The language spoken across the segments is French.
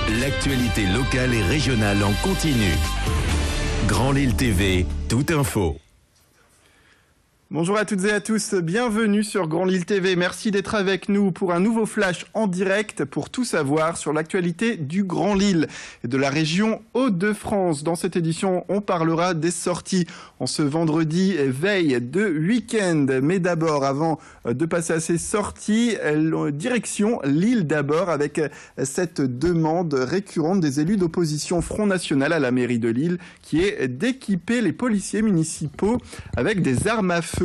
L'actualité locale et régionale en continu. Grand Lille TV, toute info. Bonjour à toutes et à tous, bienvenue sur Grand Lille TV. Merci d'être avec nous pour un nouveau flash en direct pour tout savoir sur l'actualité du Grand Lille et de la région Hauts-de-France. Dans cette édition, on parlera des sorties en ce vendredi veille de week-end. Mais d'abord, avant de passer à ces sorties, direction Lille d'abord avec cette demande récurrente des élus d'opposition Front National à la mairie de Lille qui est d'équiper les policiers municipaux avec des armes à feu.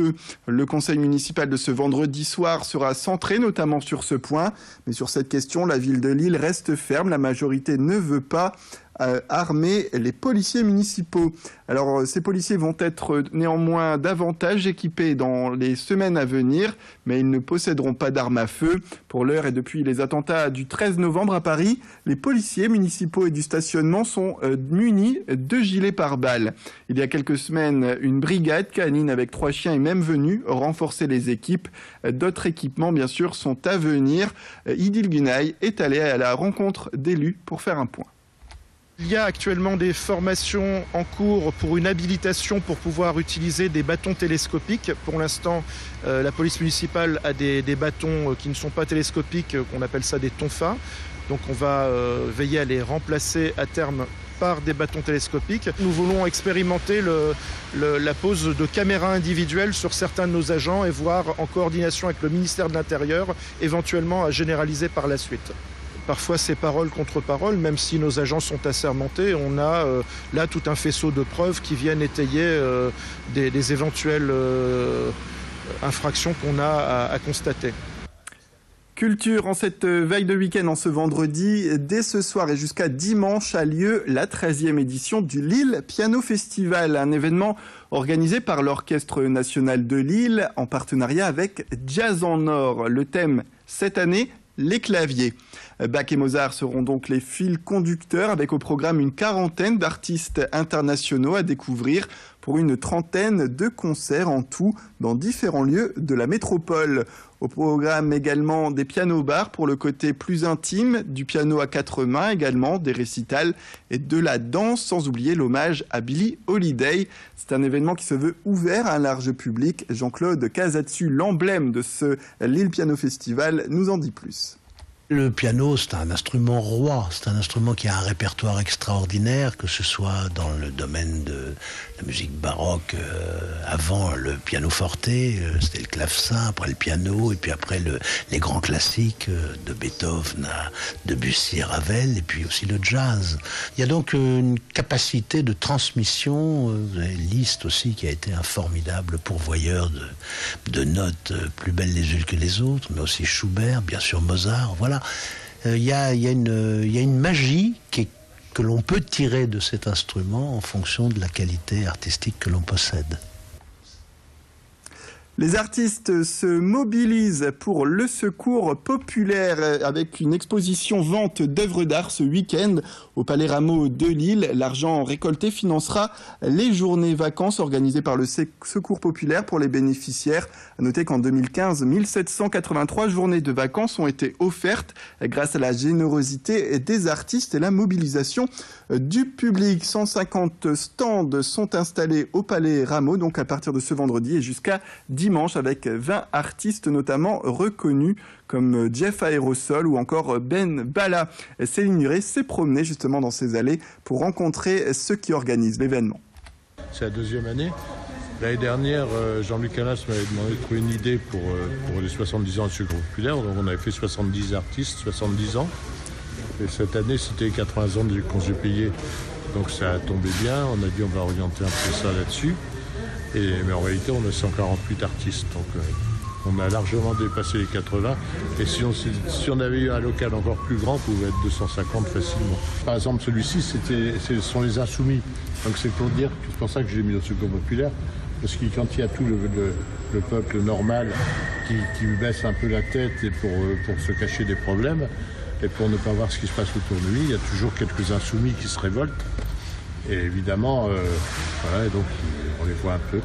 Le conseil municipal de ce vendredi soir sera centré notamment sur ce point. Mais sur cette question, la ville de Lille reste ferme. La majorité ne veut pas armer les policiers municipaux. Alors, ces policiers vont être néanmoins davantage équipés dans les semaines à venir, mais ils ne posséderont pas d'armes à feu. Pour l'heure et depuis les attentats du 13 novembre à Paris, les policiers municipaux et du stationnement sont munis de gilets pare-balles. Il y a quelques semaines, une brigade canine avec 3 chiens est même venue renforcer les équipes. D'autres équipements, bien sûr, sont à venir. Idil Gunaï est allé à la rencontre d'élus pour faire un point. Il y a actuellement des formations en cours pour une habilitation pour pouvoir utiliser des bâtons télescopiques. Pour l'instant, la police municipale a des bâtons qui ne sont pas télescopiques, qu'on appelle ça des tonfas. Donc on va veiller à les remplacer à terme par des bâtons télescopiques. Nous voulons expérimenter la pose de caméras individuelles sur certains de nos agents et voir en coordination avec le ministère de l'Intérieur, éventuellement à généraliser par la suite. Parfois, c'est parole contre parole, même si nos agents sont assermentés. On a là tout un faisceau de preuves qui viennent étayer des éventuelles infractions qu'on a à constater. Culture, en cette veille de week-end, en ce vendredi, dès ce soir et jusqu'à dimanche a lieu la 13e édition du Lille Piano Festival, un événement organisé par l'Orchestre National de Lille en partenariat avec Jazz en Or. Le thème cette année, les claviers. Bach et Mozart seront donc les fils conducteurs avec au programme une quarantaine d'artistes internationaux à découvrir pour une trentaine de concerts en tout dans différents lieux de la métropole. Au programme également des pianos-bars pour le côté plus intime, du piano à 4 mains également, des récitals et de la danse, sans oublier l'hommage à Billie Holiday. C'est un événement qui se veut ouvert à un large public. Jean-Claude Casatsu, l'emblème de ce Lille Piano Festival, nous en dit plus. Le piano, c'est un instrument roi, c'est un instrument qui a un répertoire extraordinaire, que ce soit dans le domaine de la musique baroque, avant le pianoforte, c'était le clavecin, après le piano, et puis après les grands classiques de Beethoven à Debussy et Ravel, et puis aussi le jazz. Il y a donc une capacité de transmission, vous avez Liszt aussi qui a été un formidable pourvoyeur de notes plus belles les unes que les autres, mais aussi Schubert, bien sûr Mozart, voilà. Il y a une magie que l'on peut tirer de cet instrument en fonction de la qualité artistique que l'on possède. Les artistes se mobilisent pour le secours populaire avec une exposition vente d'œuvres d'art ce week-end au Palais Rameau de Lille. L'argent récolté financera les journées vacances organisées par le Secours populaire pour les bénéficiaires. À noter qu'en 2015, 1783 journées de vacances ont été offertes grâce à la générosité des artistes et la mobilisation du public. 150 stands sont installés au Palais Rameau, donc à partir de ce vendredi et jusqu'à dimanche, avec 20 artistes notamment reconnus comme Jeff Aérosol ou encore Ben Bala. Céline Nuret s'est promenée justement dans ces allées pour rencontrer ceux qui organisent l'événement. C'est la 2e année. L'année dernière, Jean-Luc Alas m'avait demandé de trouver une idée pour les 70 ans du Secours populaire. Donc on avait fait 70 artistes, 70 ans. Et cette année, c'était 80 ans de congés payés. Donc ça a tombé bien. On a dit on va orienter un peu ça là-dessus. Mais en réalité, on a 148 artistes. Donc on a largement dépassé les 80. Et si on avait eu un local encore plus grand, on pouvait être 250 facilement. Par exemple, celui-ci, ce sont les insoumis. Donc c'est pour dire, c'est pour ça que j'ai mis au Secours populaire. Parce que quand il y a tout le peuple normal qui baisse un peu la tête et pour se cacher des problèmes, et pour ne pas voir ce qui se passe autour de lui, il y a toujours quelques insoumis qui se révoltent. Et évidemment, voilà, donc on les voit un peu.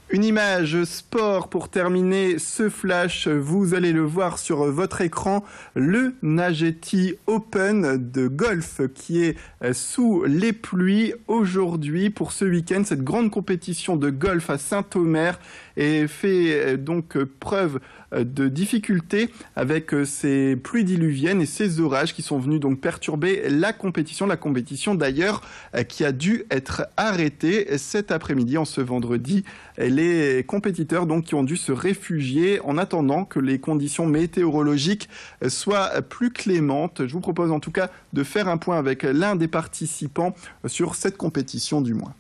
Une image sport pour terminer ce flash. Vous allez le voir sur votre écran. Le Nagetti Open de golf qui est sous les pluies aujourd'hui pour ce week-end. Cette grande compétition de golf à Saint-Omer et fait donc preuve de difficultés avec ces pluies diluviennes et ces orages qui sont venus donc perturber la compétition. La compétition d'ailleurs qui a dû être arrêtée cet après-midi, en ce vendredi. Les compétiteurs donc qui ont dû se réfugier en attendant que les conditions météorologiques soient plus clémentes. Je vous propose en tout cas de faire un point avec l'un des participants sur cette compétition du mois.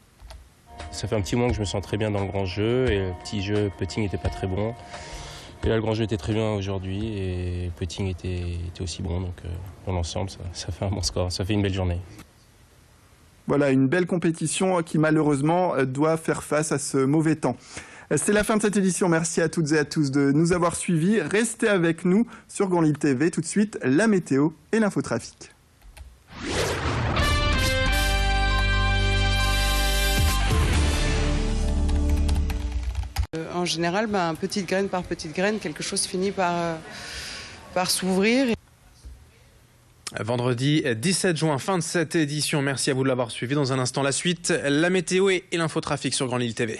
Ça fait un petit moment que je me sens très bien dans le grand jeu et le petit jeu putting n'était pas très bon. Et là le grand jeu était très bien aujourd'hui et le putting était aussi bon, donc dans l'ensemble ça fait un bon score, ça fait une belle journée. Voilà, une belle compétition qui malheureusement doit faire face à ce mauvais temps. C'est la fin de cette édition. Merci à toutes et à tous de nous avoir suivis. Restez avec nous sur Grand Lille TV. Tout de suite, la météo et l'infotrafic. En général, petite graine par petite graine, quelque chose finit par s'ouvrir. Vendredi 17 juin, fin de cette édition. Merci à vous de l'avoir suivi. Dans un instant, la suite, la météo et l'infotrafic sur Grand Lille TV.